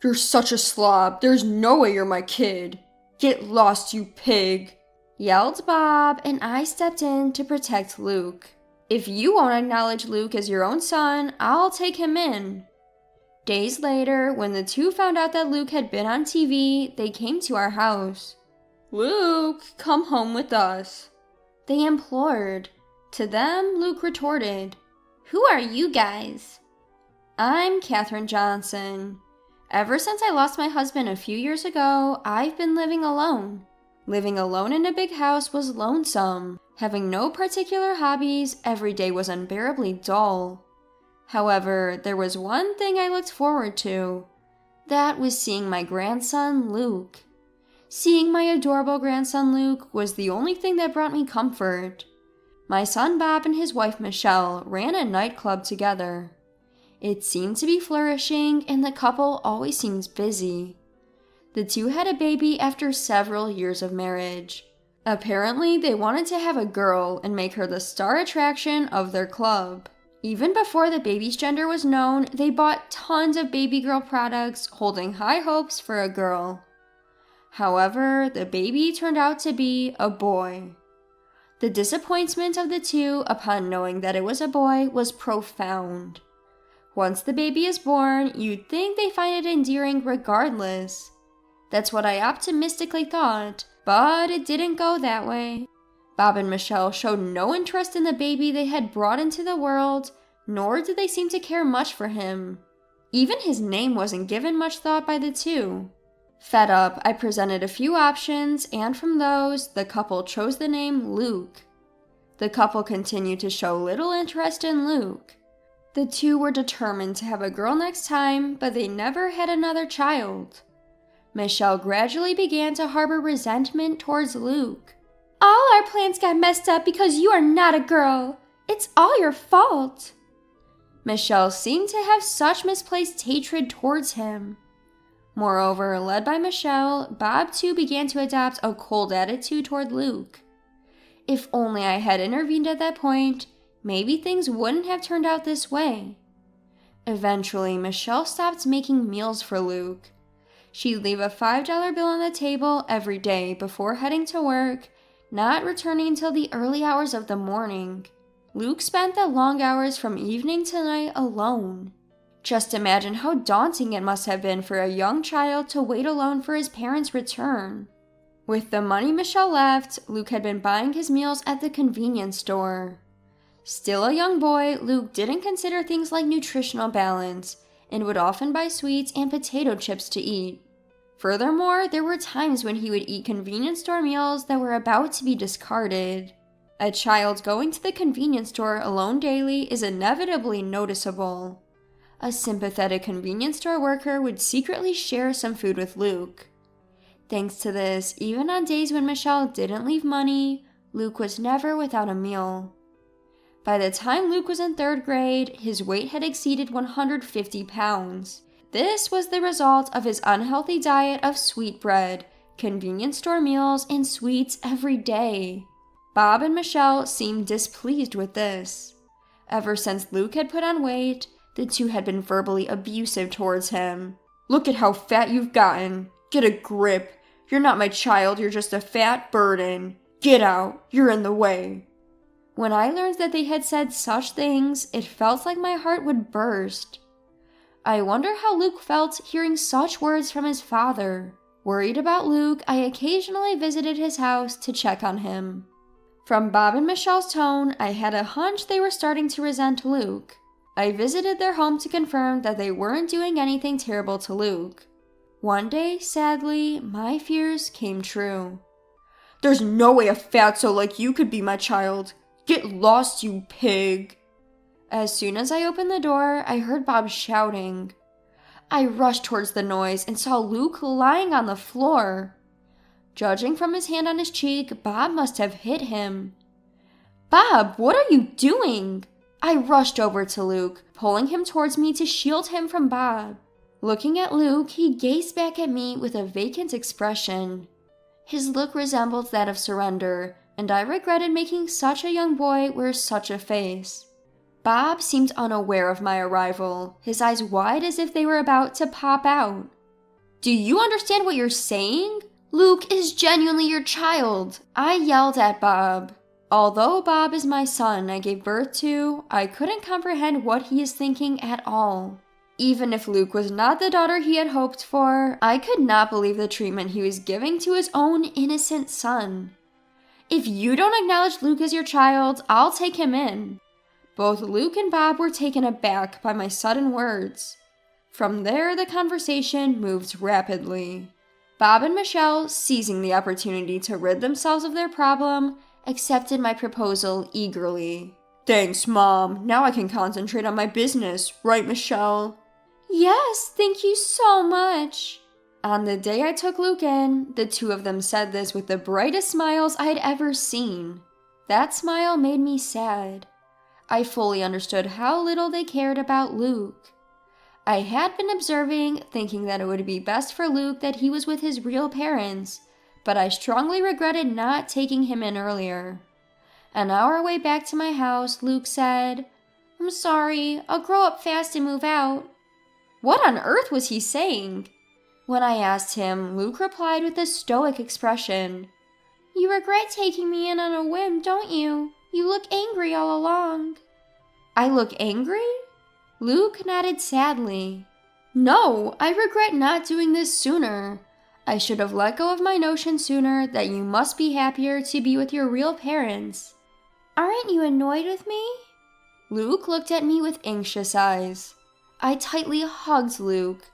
You're such a slob. There's no way you're my kid. Get lost, you pig, yelled Bob, and I stepped in to protect Luke. If you won't acknowledge Luke as your own son, I'll take him in. Days later, when the two found out that Luke had been on TV, they came to our house. Luke, come home with us, they implored. To them, Luke retorted, Who are you guys? I'm Katherine Johnson. Ever since I lost my husband a few years ago, I've been living alone. Living alone in a big house was lonesome. Having no particular hobbies, every day was unbearably dull. However, there was one thing I looked forward to. That was seeing my grandson, Luke. Seeing my adorable grandson, Luke, was the only thing that brought me comfort. My son Bob and his wife Michelle ran a nightclub together. It seemed to be flourishing, and the couple always seems busy. The two had a baby after several years of marriage. Apparently, they wanted to have a girl and make her the star attraction of their club. Even before the baby's gender was known, they bought tons of baby girl products, holding high hopes for a girl. However, the baby turned out to be a boy. The disappointment of the two upon knowing that it was a boy was profound. Once the baby is born, you'd think they find it endearing regardless. That's what I optimistically thought, but it didn't go that way. Bob and Michelle showed no interest in the baby they had brought into the world, nor did they seem to care much for him. Even his name wasn't given much thought by the two. Fed up, I presented a few options, and from those, the couple chose the name Luke. The couple continued to show little interest in Luke. The two were determined to have a girl next time, but they never had another child. Michelle gradually began to harbor resentment towards Luke. All our plans got messed up because you are not a girl. It's all your fault. Michelle seemed to have such misplaced hatred towards him. Moreover, led by Michelle, Bob too began to adopt a cold attitude toward Luke. If only I had intervened at that point, maybe things wouldn't have turned out this way. Eventually, Michelle stopped making meals for Luke. She'd leave a $5 bill on the table every day before heading to work, not returning until the early hours of the morning. Luke spent the long hours from evening to night alone. Just imagine how daunting it must have been for a young child to wait alone for his parents' return. With the money Michelle left, Luke had been buying his meals at the convenience store. Still a young boy, Luke didn't consider things like nutritional balance and would often buy sweets and potato chips to eat. Furthermore, there were times when he would eat convenience store meals that were about to be discarded. A child going to the convenience store alone daily is inevitably noticeable. A sympathetic convenience store worker would secretly share some food with Luke. Thanks to this, even on days when Michelle didn't leave money, Luke was never without a meal. By the time Luke was in 3rd grade, his weight had exceeded 150 pounds. This was the result of his unhealthy diet of sweetbread, convenience store meals, and sweets every day. Bob and Michelle seemed displeased with this. Ever since Luke had put on weight, the two had been verbally abusive towards him. Look at how fat you've gotten. Get a grip. You're not my child, you're just a fat burden. Get out, you're in the way. When I learned that they had said such things, it felt like my heart would burst. I wonder how Luke felt hearing such words from his father. Worried about Luke, I occasionally visited his house to check on him. From Bob and Michelle's tone, I had a hunch they were starting to resent Luke. I visited their home to confirm that they weren't doing anything terrible to Luke. One day, sadly, my fears came true. There's no way a fatso like you could be my child. Get lost, you pig. As soon as I opened the door, I heard Bob shouting. I rushed towards the noise and saw Luke lying on the floor. Judging from his hand on his cheek, Bob must have hit him. Bob, what are you doing? I rushed over to Luke, pulling him towards me to shield him from Bob. Looking at Luke, he gazed back at me with a vacant expression. His look resembled that of surrender, and I regretted making such a young boy wear such a face. Bob seemed unaware of my arrival, his eyes wide as if they were about to pop out. Do you understand what you're saying? Luke is genuinely your child, I yelled at Bob. Although Bob is my son I gave birth to, I couldn't comprehend what he is thinking at all. Even if Luke was not the daughter he had hoped for, I could not believe the treatment he was giving to his own innocent son. If you don't acknowledge Luke as your child, I'll take him in. Both Luke and Bob were taken aback by my sudden words. From there, the conversation moved rapidly. Bob and Michelle, seizing the opportunity to rid themselves of their problem, accepted my proposal eagerly. Thanks, Mom. Now I can concentrate on my business, right, Michelle? Yes, thank you so much. On the day I took Luke in, the two of them said this with the brightest smiles I had ever seen. That smile made me sad. I fully understood how little they cared about Luke. I had been observing, thinking that it would be best for Luke that he was with his real parents, but I strongly regretted not taking him in earlier. On our way back to my house, Luke said, I'm sorry, I'll grow up fast and move out. What on earth was he saying? When I asked him, Luke replied with a stoic expression. You regret taking me in on a whim, don't you? You look angry all along. I look angry? Luke nodded sadly. No, I regret not doing this sooner. I should have let go of my notion sooner that you must be happier to be with your real parents. Aren't you annoyed with me? Luke looked at me with anxious eyes. I tightly hugged Luke.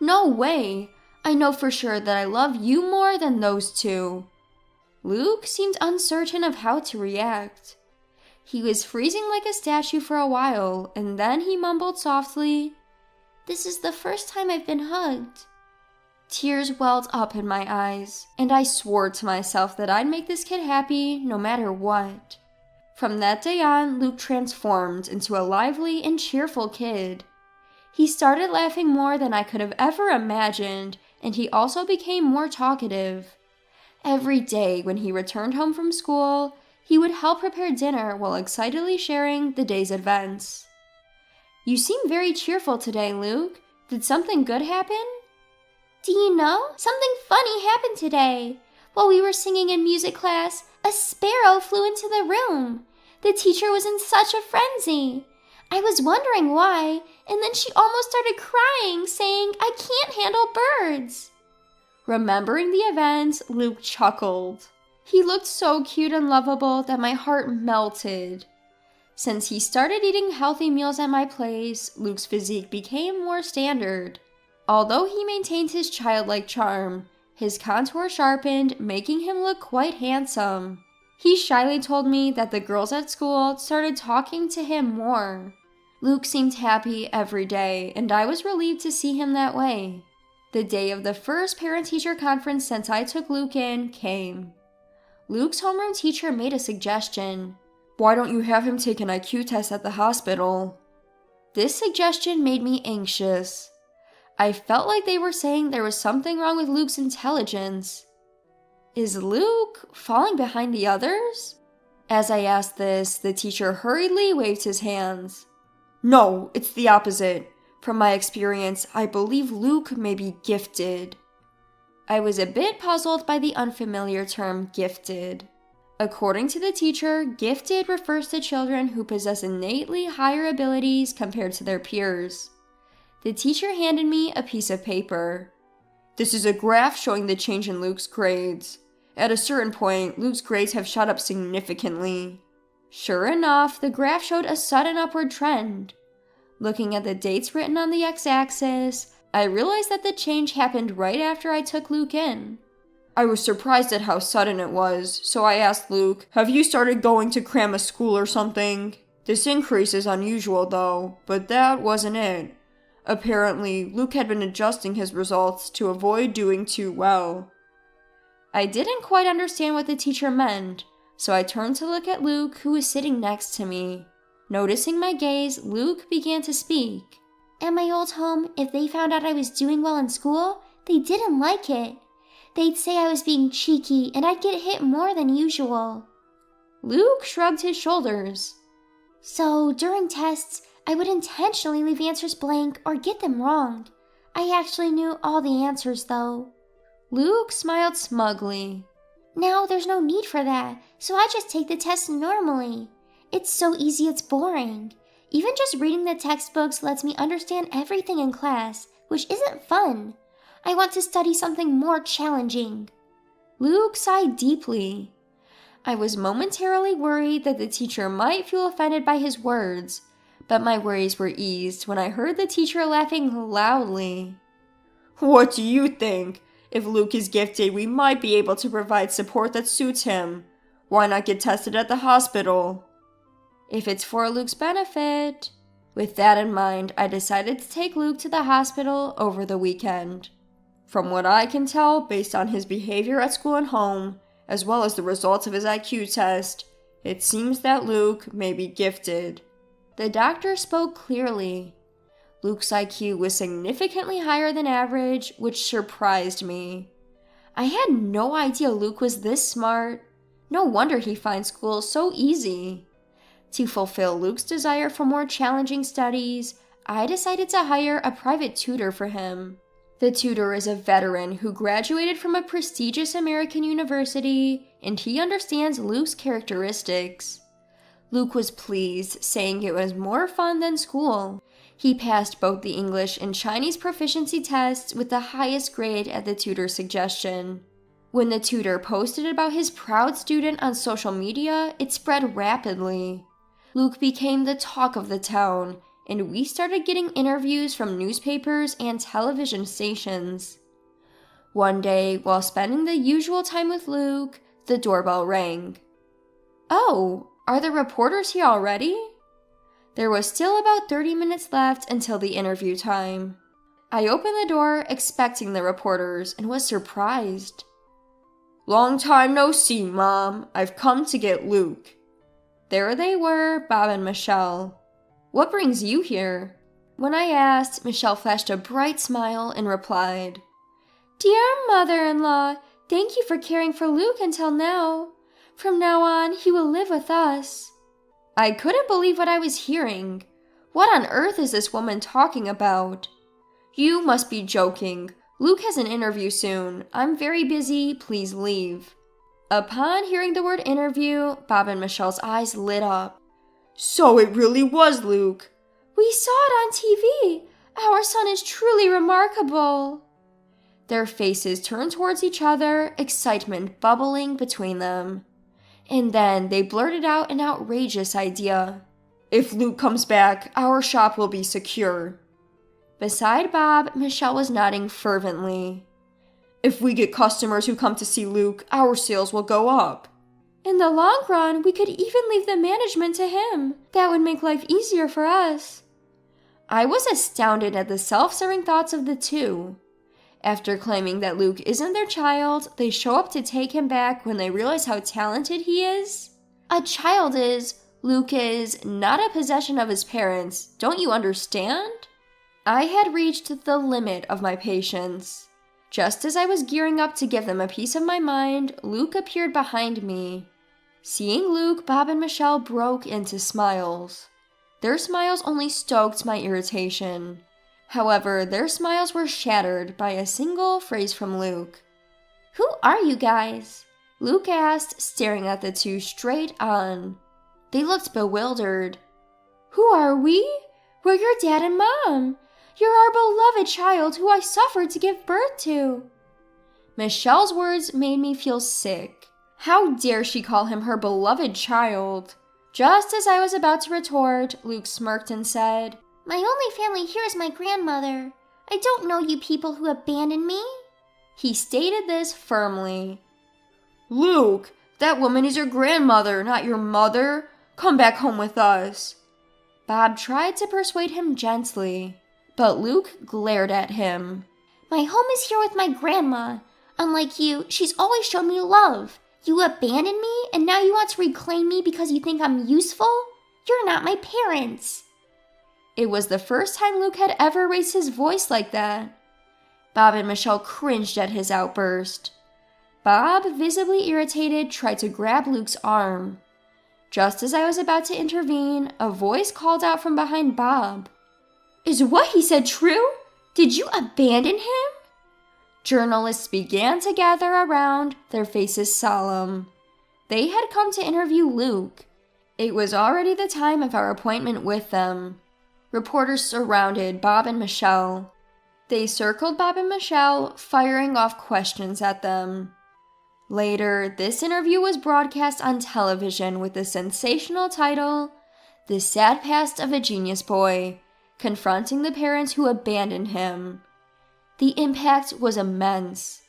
No way! I know for sure that I love you more than those two. Luke seemed uncertain of how to react. He was freezing like a statue for a while, and then he mumbled softly, This is the first time I've been hugged. Tears welled up in my eyes, and I swore to myself that I'd make this kid happy no matter what. From that day on, Luke transformed into a lively and cheerful kid. He started laughing more than I could have ever imagined, and he also became more talkative. Every day when he returned home from school, he would help prepare dinner while excitedly sharing the day's events. You seem very cheerful today, Luke. Did something good happen? Do you know? Something funny happened today. While we were singing in music class, a sparrow flew into the room. The teacher was in such a frenzy. I was wondering why, and then she almost started crying, saying, I can't handle birds. Remembering the event, Luke chuckled. He looked so cute and lovable that my heart melted. Since he started eating healthy meals at my place, Luke's physique became more standard. Although he maintained his childlike charm, his contour sharpened, making him look quite handsome. He shyly told me that the girls at school started talking to him more. Luke seemed happy every day, and I was relieved to see him that way. The day of the first parent-teacher conference since I took Luke in came. Luke's homeroom teacher made a suggestion. Why don't you have him take an IQ test at the hospital? This suggestion made me anxious. I felt like they were saying there was something wrong with Luke's intelligence. Is Luke falling behind the others? As I asked this, the teacher hurriedly waved his hands. No, it's the opposite. From my experience, I believe Luke may be gifted. I was a bit puzzled by the unfamiliar term gifted. According to the teacher, gifted refers to children who possess innately higher abilities compared to their peers. The teacher handed me a piece of paper. This is a graph showing the change in Luke's grades. At a certain point, Luke's grades have shot up significantly. Sure enough, the graph showed a sudden upward trend. Looking at the dates written on the x-axis, I realized that the change happened right after I took Luke in. I was surprised at how sudden it was, so I asked Luke, have you started going to cram a school or something? This increase is unusual though, but that wasn't it. Apparently, Luke had been adjusting his results to avoid doing too well. I didn't quite understand what the teacher meant, so I turned to look at Luke, who was sitting next to me. Noticing my gaze, Luke began to speak. At my old home, if they found out I was doing well in school, they didn't like it. They'd say I was being cheeky and I'd get hit more than usual. Luke shrugged his shoulders. So, during tests, I would intentionally leave answers blank or get them wrong. I actually knew all the answers, though. Luke smiled smugly. Now there's no need for that, so I just take the test normally. It's so easy it's boring. Even just reading the textbooks lets me understand everything in class, which isn't fun. I want to study something more challenging. Luke sighed deeply. I was momentarily worried that the teacher might feel offended by his words, but my worries were eased when I heard the teacher laughing loudly. What do you think? If Luke is gifted, we might be able to provide support that suits him. Why not get tested at the hospital? If it's for Luke's benefit. With that in mind, I decided to take Luke to the hospital over the weekend. From what I can tell, based on his behavior at school and home, as well as the results of his IQ test, it seems that Luke may be gifted. The doctor spoke clearly. Luke's IQ was significantly higher than average, which surprised me. I had no idea Luke was this smart. No wonder he finds school so easy. To fulfill Luke's desire for more challenging studies, I decided to hire a private tutor for him. The tutor is a veteran who graduated from a prestigious American university, and he understands Luke's characteristics. Luke was pleased, saying it was more fun than school. He passed both the English and Chinese proficiency tests with the highest grade at the tutor's suggestion. When the tutor posted about his proud student on social media, it spread rapidly. Luke became the talk of the town, and we started getting interviews from newspapers and television stations. One day, while spending the usual time with Luke, the doorbell rang. Oh, are the reporters here already? There was still about 30 minutes left until the interview time. I opened the door expecting the reporters and was surprised. Long time no see, Mom. I've come to get Luke. There they were, Bob and Michelle. What brings you here? When I asked, Michelle flashed a bright smile and replied, Dear mother-in-law, thank you for caring for Luke until now. From now on, he will live with us. I couldn't believe what I was hearing. What on earth is this woman talking about? You must be joking. Luke has an interview soon. I'm very busy. Please leave. Upon hearing the word interview, Bob and Michelle's eyes lit up. So it really was Luke. We saw it on TV. Our son is truly remarkable. Their faces turned towards each other, excitement bubbling between them. And then they blurted out an outrageous idea. If Luke comes back, our shop will be secure. Beside Bob, Michelle was nodding fervently. If we get customers who come to see Luke, our sales will go up. In the long run, we could even leave the management to him. That would make life easier for us. I was astounded at the self-serving thoughts of the two. After claiming that Luke isn't their child, they show up to take him back when they realize how talented he is. A child is, Luke is, not a possession of his parents. Don't you understand? I had reached the limit of my patience. Just as I was gearing up to give them a piece of my mind, Luke appeared behind me. Seeing Luke, Bob and Michelle broke into smiles. Their smiles only stoked my irritation. However, their smiles were shattered by a single phrase from Luke. Who are you guys? Luke asked, staring at the two straight on. They looked bewildered. Who are we? We're your dad and mom. You're our beloved child who I suffered to give birth to. Michelle's words made me feel sick. How dare she call him her beloved child? Just as I was about to retort, Luke smirked and said, My only family here is my grandmother. I don't know you people who abandoned me. He stated this firmly. Luke, that woman is your grandmother, not your mother. Come back home with us. Bob tried to persuade him gently, but Luke glared at him. My home is here with my grandma. Unlike you, she's always shown me love. You abandoned me, and now you want to reclaim me because you think I'm useful? You're not my parents. It was the first time Luke had ever raised his voice like that. Bob and Michelle cringed at his outburst. Bob, visibly irritated, tried to grab Luke's arm. Just as I was about to intervene, a voice called out from behind Bob. Is what he said true? Did you abandon him? Journalists began to gather around, their faces solemn. They had come to interview Luke. It was already the time of our appointment with them. Reporters surrounded Bob and Michelle. They circled Bob and Michelle, firing off questions at them. Later, this interview was broadcast on television with the sensational title, "The Sad Past of a Genius Boy, Confronting the Parents Who Abandoned Him." The impact was immense.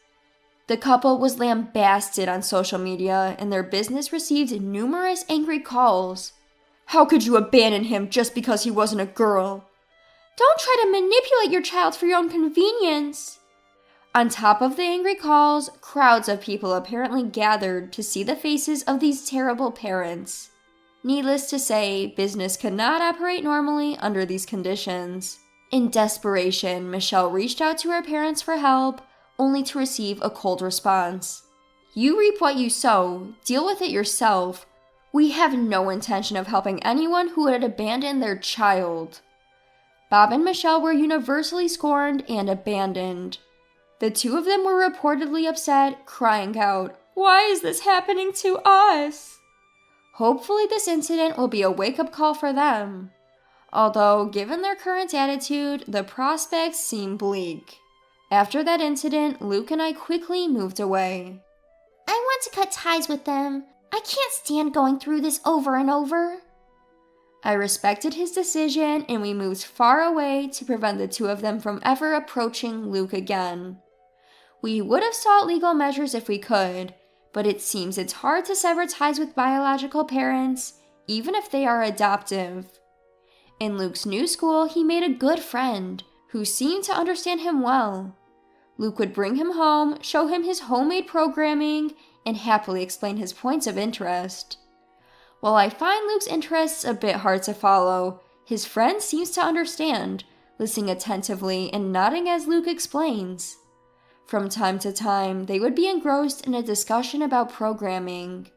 The couple was lambasted on social media, and their business received numerous angry calls. "How could you abandon him just because he wasn't a girl? Don't try to manipulate your child for your own convenience." On top of the angry calls, crowds of people apparently gathered to see the faces of these terrible parents. Needless to say, business could not operate normally under these conditions. In desperation, Michelle reached out to her parents for help, only to receive a cold response. "You reap what you sow. Deal with it yourself. We have no intention of helping anyone who would abandon their child." Bob and Michelle were universally scorned and abandoned. The two of them were reportedly upset, crying out, "Why is this happening to us?" Hopefully this incident will be a wake-up call for them. Although, given their current attitude, the prospects seem bleak. After that incident, Luke and I quickly moved away. I want to cut ties with them. I can't stand going through this over and over. I respected his decision, and we moved far away to prevent the two of them from ever approaching Luke again. We would have sought legal measures if we could, but it seems it's hard to sever ties with biological parents, even if they are adoptive. In Luke's new school, he made a good friend, who seemed to understand him well. Luke would bring him home, show him his homemade programming, and happily explain his points of interest. While I find Luke's interests a bit hard to follow, his friend seems to understand, listening attentively and nodding as Luke explains. From time to time, they would be engrossed in a discussion about programming.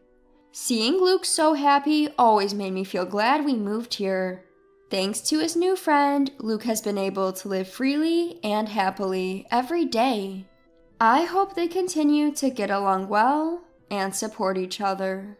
Seeing Luke so happy always made me feel glad we moved here. Thanks to his new friend, Luke has been able to live freely and happily every day. I hope they continue to get along well and support each other.